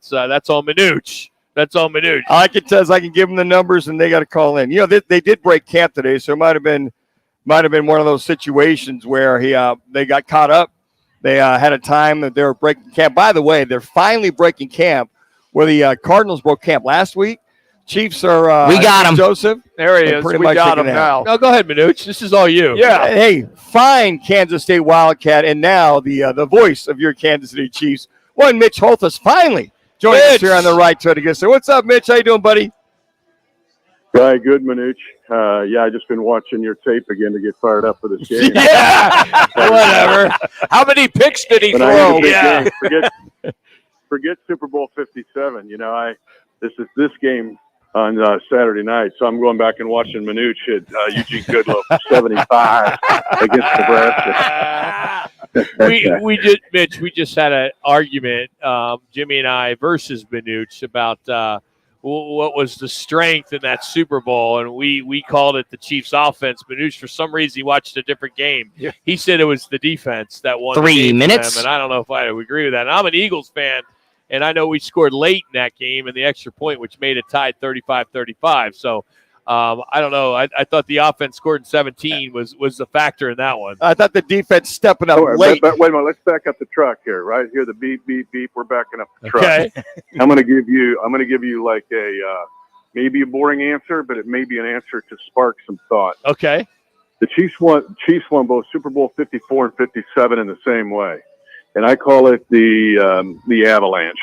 that's on Minuch. That's on Minuch. All I can tell is I can give them the numbers, and they got to call in. They did break camp today, so it might have been one of those situations where they got caught up. They had a time that they were breaking camp. By the way, they're finally breaking camp where the Cardinals broke camp last week. Chiefs are we got him. Joseph. There he is. We got him now. No, go ahead, Minuch. This is all you. Yeah. Hey, fine Kansas State Wildcat, and now the voice of your Kansas City Chiefs, one Mitch Holthus, finally joining us here on the right side again. So what's up, Mitch? How you doing, buddy? Right, good, Minuch. I just been watching your tape again to get fired up for this game. Yeah, whatever. How many picks did he throw? Yeah. Forget Super Bowl 57. This game on Saturday night, so I'm going back and watching Minuch hit Eugene Goodlow for 75 against Nebraska. We just had an argument, Jimmy and I versus Minuch about what was the strength in that Super Bowl, and we called it the Chiefs offense. Minuch, for some reason, he watched a different game. Yeah. He said it was the defense that won 3 minutes, and I don't know if I would agree with that. And I'm an Eagles fan, and I know we scored late in that game in the extra point, which made it tied 35-35. So I don't know. I thought the offense scored in 17 was the factor in that one. I thought the defense stepping up late. But wait a minute. Let's back up the truck here. Right here, the beep, beep, beep. We're backing up the truck. Okay. I'm going to give you like a maybe a boring answer, but it may be an answer to spark some thought. Okay. The Chiefs won both Super Bowl 54 and 57 in the same way, and I call it the avalanche.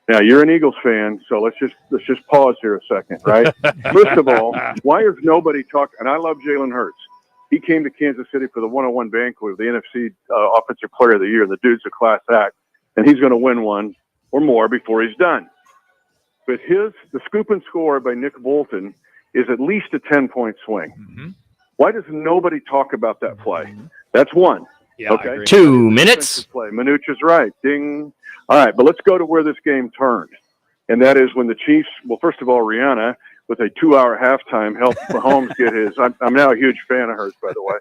Now, you're an Eagles fan, so let's just pause here a second, right? First of all, why is nobody talking? And I love Jalen Hurts. He came to Kansas City for the one-on-one banquet with the NFC Offensive Player of the Year. The dude's a class act, and he's going to win one or more before he's done. But the scoop and score by Nick Bolton is at least a 10-point swing. Mm-hmm. Why does nobody talk about that play? Mm-hmm. That's one. Yeah, okay. 2 minutes. Play. Minuch is right. Ding. All right, but let's go to where this game turned. And that is when the Chiefs, well, first of all, Rihanna, with a 2-hour halftime, helped Mahomes get his. I'm now a huge fan of hers, by the way.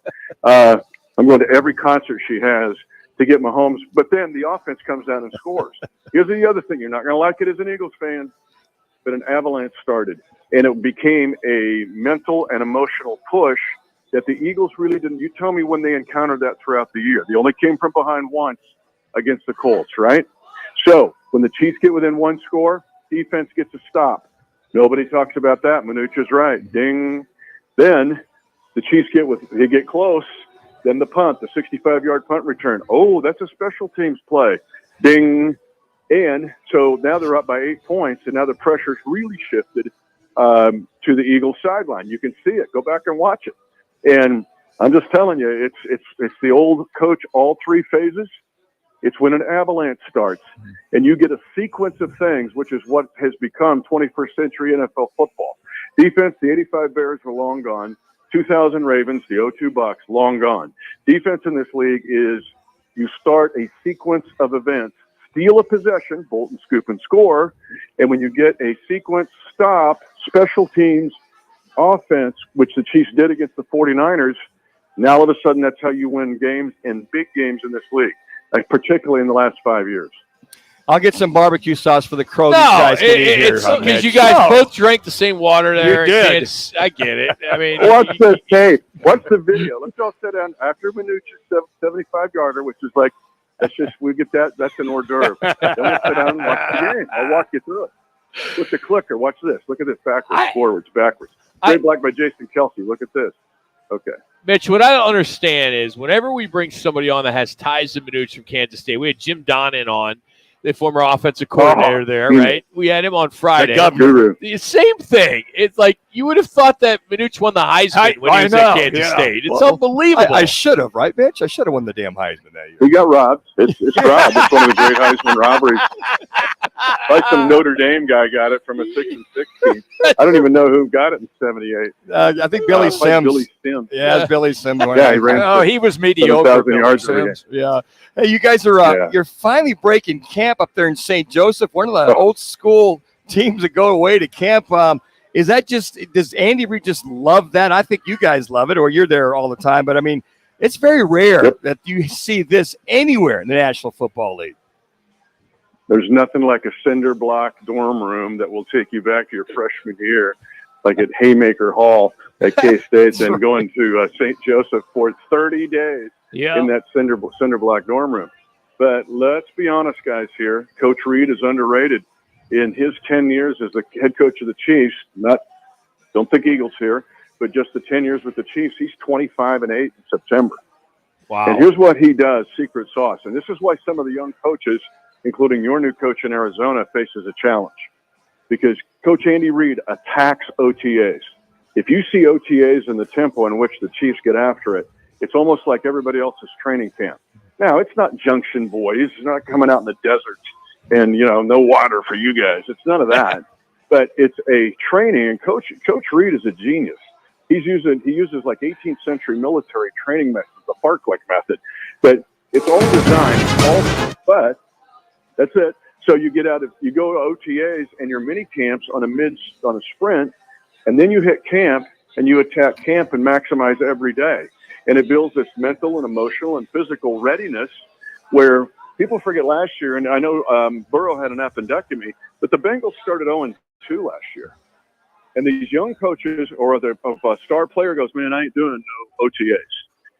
I'm going to every concert she has to get Mahomes. But then the offense comes down and scores. Here's the other thing. You're not going to like it as an Eagles fan, but an avalanche started. And it became a mental and emotional push that the Eagles really didn't. You tell me when they encountered that throughout the year. They only came from behind once against the Colts, right? So when the Chiefs get within one score, defense gets a stop. Nobody talks about that. Minuch is right. Ding. Then the Chiefs get close. Then the punt, the 65-yard punt return. Oh, that's a special teams play. Ding. And so now they're up by 8 points, and now the pressure's really shifted to the Eagles sideline. You can see it. Go back and watch it. And I'm just telling you, it's the old coach, all three phases. It's when an avalanche starts, and you get a sequence of things, which is what has become 21st century NFL football. Defense, the 85 Bears were long gone. 2000 Ravens, the 02 Bucks, long gone. Defense in this league is you start a sequence of events, steal a possession, Bolton, scoop, and score, and when you get a sequence stop, special teams, offense, which the Chiefs did against the 49ers, now all of a sudden that's how you win games and big games in this league. Particularly in the last 5 years. I'll get some barbecue sauce for the crow. It's because you guys both drank the same water there. You did. I get it. I mean, watch this tape. Watch the video. Let's all sit down after Minuch's 75-yarder, which is like, we get that. That's an hors d'oeuvre. Then we'll sit down and watch the game. I'll walk you through it. With the clicker, watch this. Look at this backwards, forwards, backwards. Straight black by Jason Kelsey. Look at this. Okay. Mitch, what I don't understand is whenever we bring somebody on that has ties to Minuch from Kansas State, we had Jim Donnan on, the former offensive coordinator there, right? We had him on Friday. The same thing. It's like you would have thought that Minuch won the Heisman when he was at Kansas State. It's unbelievable. I should have, right, Mitch? I should have won the damn Heisman that year. He got robbed. It's robbed. It's one of the great Heisman robberies. Like some Notre Dame guy got it from a 6 and 16. I don't even know who got it in '78. I think Billy Sims. Billy Sims. Yeah, it's Billy Sims. Yeah, he ran. He was mediocre. Yards Sims. Yeah. Hey, you guys are you're finally breaking camp up there in St. Joseph, one of the old school teams that go away to camp. Is that does Andy Reid just love that? I think you guys love it, or you're there all the time. But I mean, it's very rare that you see this anywhere in the National Football League. There's nothing like a cinder block dorm room that will take you back to your freshman year, like at Haymaker Hall at K-State, then right. going to St. Joseph for 30 days in that cinder block dorm room. But let's be honest, guys, here. Coach Reid is underrated. In his 10 years as the head coach of the Chiefs, don't think Eagles here, but just the 10 years with the Chiefs, he's 25-8 in September. Wow. And here's what he does, secret sauce. And this is why some of the young coaches, including your new coach in Arizona, faces a challenge. Because Coach Andy Reid attacks OTAs. If you see OTAs in the tempo in which the Chiefs get after it, it's almost like everybody else's training camp. Now, it's not junction boys. It's not coming out in the desert and, no water for you guys. It's none of that. But it's a training, and Coach Reid is a genius. He uses like 18th century military training methods, the Fark-like method. But it's all designed, but that's it. So you go to OTAs and your mini camps on a sprint, and then you hit camp and you attack camp and maximize every day. And it builds this mental and emotional and physical readiness where people forget last year, and I know Burrow had an appendectomy, but the Bengals started 0-2 last year. And these young coaches or a star player goes, man, I ain't doing no OTAs,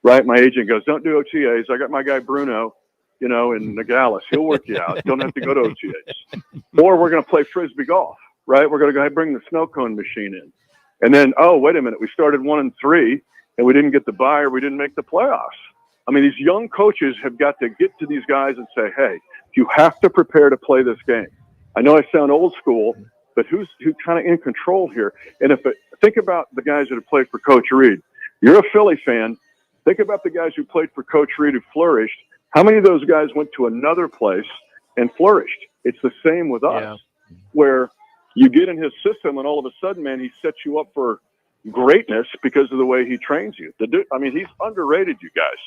right? My agent goes, don't do OTAs. I got my guy Bruno, in Nogales. He'll work you out. Don't have to go to OTAs. Or we're going to play Frisbee golf, right? We're going to go ahead and bring the snow cone machine in. And then, oh, wait a minute, we started 1-3 and we didn't get the bye or we didn't make the playoffs. I mean, these young coaches have got to get to these guys and say, hey, you have to prepare to play this game. I know I sound old school, but who's kind of in control here? And think about the guys that have played for Coach Reid. You're a Philly fan. Think about the guys who played for Coach Reid who flourished. How many of those guys went to another place and flourished? It's the same with us, where you get in his system and all of a sudden, man, he sets you up for greatness because of the way he trains you. He's underrated, you guys.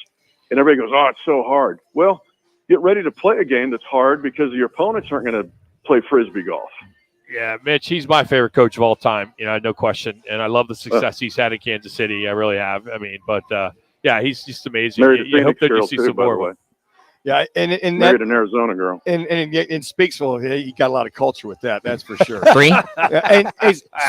And everybody goes, oh, it's so hard. Well, get ready to play a game that's hard because your opponents aren't going to play Frisbee golf. Yeah, Mitch, he's my favorite coach of all time, no question. And I love the success he's had in Kansas City. I really have. He's just amazing. I hope that you see some more. Yeah, and married an Arizona girl. And Speaksville, he got a lot of culture with that. That's for sure. And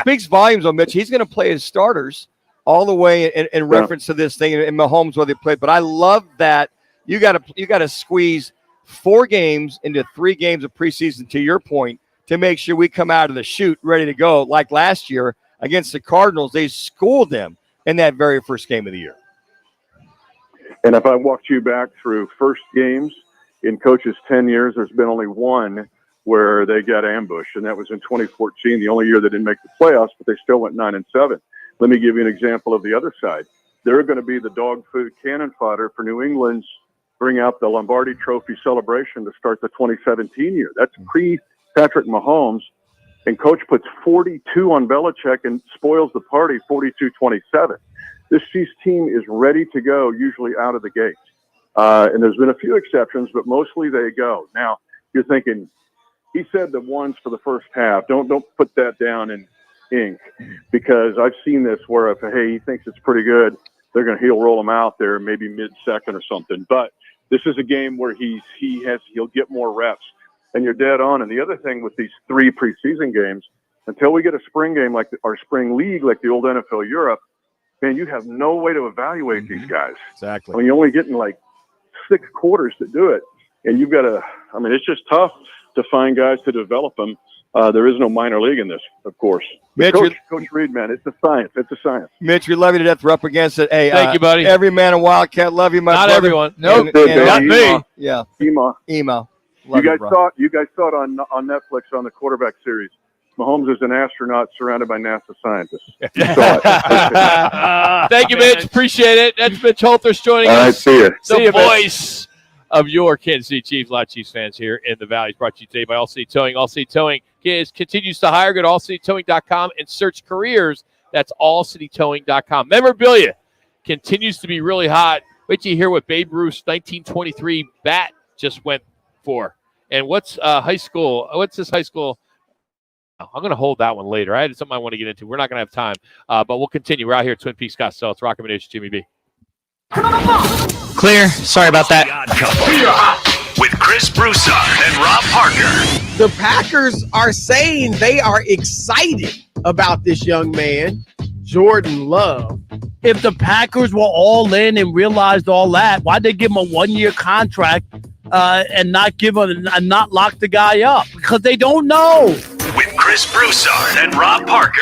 speaks volumes on Mitch. He's going to play his starters all the way in reference to this thing in Mahomes where they played. But I love that you got to squeeze 4 games into 3 games of preseason. To your point, to make sure we come out of the chute ready to go. Like last year against the Cardinals, they schooled them in that very first game of the year. And if I walked you back through first games in Coach's 10 years, there's been only one where they got ambushed, and that was in 2014, the only year they didn't make the playoffs, but they still went 9-7. Let me give you an example of the other side. They're going to be the dog food cannon fodder for New England's bring out the Lombardi Trophy celebration to start the 2017 year. That's pre-Patrick Mahomes, and Coach puts 42 on Belichick and spoils the party 42-27. This Chiefs team is ready to go, usually out of the gate. And there's been a few exceptions, but mostly they go. Now, you're thinking, he said the ones for the first half. Don't put that down in ink, because I've seen this where if, hey, he thinks it's pretty good, he'll roll him out there maybe mid-second or something. But this is a game where he'll get more reps. And you're dead on. And the other thing with these 3 preseason games, until we get a spring game like our spring league, like the old NFL Europe, man, you have no way to evaluate these guys. Exactly. I mean, you're only getting like 6 quarters to do it. And you've got it's just tough to find guys to develop them. There is no minor league in this, of course. Mitch, Coach Reid, man, it's a science. It's a science. Mitch, we love you to death. We're up against it. Hey, thank you, buddy. Every man in Wildcat, love you, my Not brother. everyone. Nope. Not me. Yeah. Ema. Love you guys saw it on Netflix on the quarterback series. Mahomes is an astronaut surrounded by NASA scientists. You saw it. Thank you, Mitch. Appreciate it. That's Mitch Holthus joining us. All right, see you. The voice of your Kansas City Chiefs. A lot of Chiefs fans here in the Valley. Brought to you today by All City Towing. All City Towing continues to hire. Go to allcitytowing.com and search careers. That's allcitytowing.com. Memorabilia continues to be really hot. Wait till you hear what Babe Ruth's 1923 bat just went for. And what's this high school? I'm going to hold that one later. I had something I want to get into. We're not going to have time, but we'll continue. We're out here at Twin Peaks Scottsdale. It's Rock Combination, Jimmy B. Clear. Sorry about that. with Chris Broussard and Rob Parker. The Packers are saying they are excited about this young man, Jordan Love. If the Packers were all in and realized all that, why'd they give him a 1-year contract and not lock the guy up? Because they don't know. With Chris Broussard and Rob Parker.